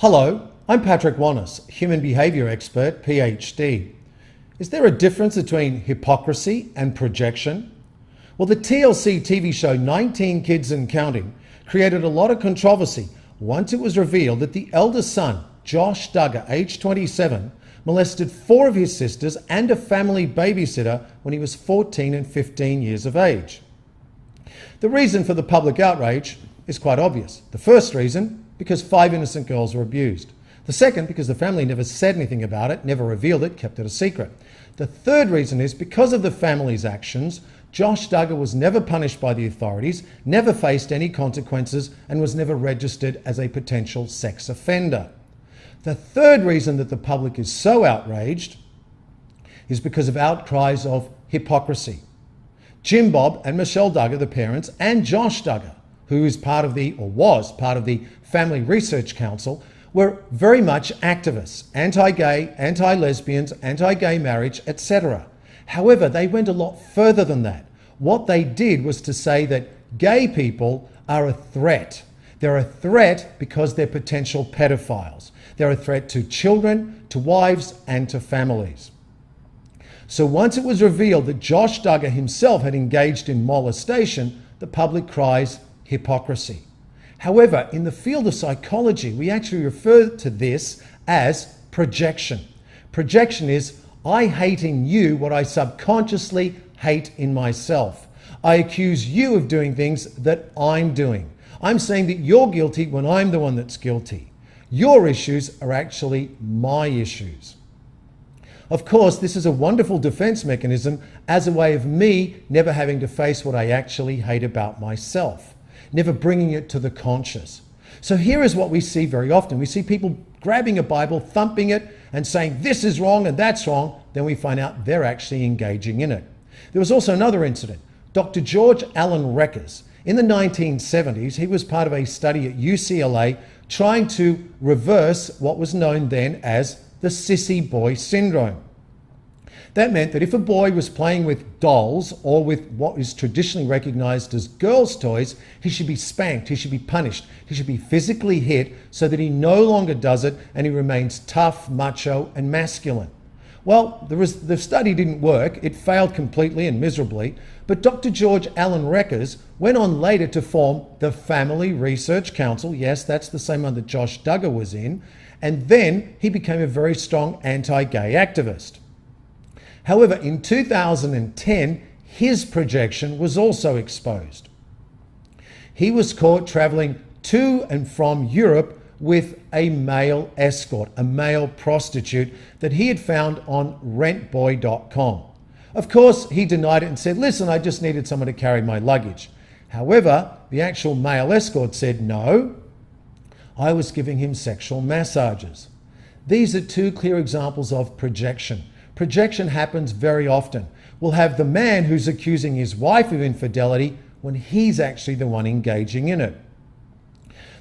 Hello, I'm Patrick Wanis, human behaviour expert, PhD. Is there a difference between hypocrisy and projection? Well, the TLC TV show 19 Kids and Counting created a lot of controversy once it was revealed that the eldest son, Josh Duggar, aged 27, molested 4 of his sisters and a family babysitter when he was 14 and 15 years of age. The reason for the public outrage is quite obvious. The first reason, because 5 innocent girls were abused. The second, because the family never said anything about it, never revealed it, kept it a secret. The third reason is because of the family's actions, Josh Duggar was never punished by the authorities, never faced any consequences, and was never registered as a potential sex offender. The third reason that the public is so outraged is because of outcries of hypocrisy. Jim Bob and Michelle Duggar, the parents, and Josh Duggar, who is was part of the Family Research Council, were very much activists, anti-gay, anti-lesbians, anti-gay marriage, etc. However, they went a lot further than that. What they did was to say that gay people are a threat. They're a threat because they're potential pedophiles. They're a threat to children, to wives, and to families. So once it was revealed that Josh Duggar himself had engaged in molestation, the public cries hypocrisy. However, in the field of psychology, we actually refer to this as projection. Projection is I hate in you what I subconsciously hate in myself. I accuse you of doing things that I'm doing. I'm saying that you're guilty when I'm the one that's guilty. Your issues are actually my issues. Of course, this is a wonderful defense mechanism as a way of me never having to face what I actually hate about myself, never bringing it to the conscious. So here is what we see very often. We see people grabbing a Bible, thumping it, and saying this is wrong and that's wrong. Then we find out they're actually engaging in it. There was also another incident. Dr. George Alan Reckers, in the 1970s, he was part of a study at UCLA trying to reverse what was known then as the Sissy Boy Syndrome. That meant that if a boy was playing with dolls or with what is traditionally recognized as girls' toys, he should be spanked, he should be punished, he should be physically hit so that he no longer does it and he remains tough, macho, and masculine. Well, the study didn't work. It failed completely and miserably. But Dr. George Alan Reckers went on later to form the Family Research Council. Yes, that's the same one that Josh Duggar was in. And then he became a very strong anti-gay activist. However, in 2010, his projection was also exposed. He was caught traveling to and from Europe with a male escort, a male prostitute that he had found on rentboy.com. Of course, he denied it and said, listen, I just needed someone to carry my luggage. However, the actual male escort said, no, I was giving him sexual massages. These are 2 clear examples of projection. Projection happens very often. We'll have the man who's accusing his wife of infidelity when he's actually the one engaging in it.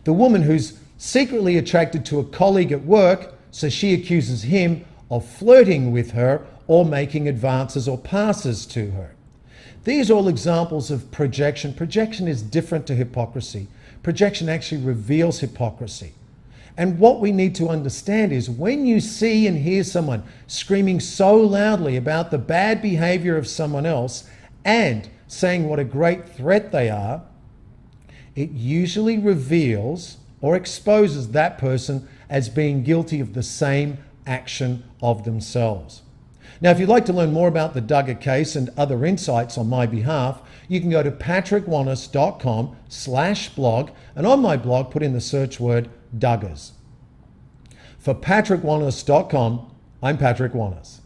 The woman who's secretly attracted to a colleague at work, so she accuses him of flirting with her or making advances or passes to her. These are all examples of projection. Projection is different to hypocrisy. Projection actually reveals hypocrisy. And what we need to understand is when you see and hear someone screaming so loudly about the bad behavior of someone else and saying what a great threat they are, it usually reveals or exposes that person as being guilty of the same action of themselves. Now, if you'd like to learn more about the Duggar case and other insights on my behalf, you can go to patrickwanis.com/blog, and on my blog, put in the search word Duggars. For patrickwanis.com, I'm Patrick Wanis.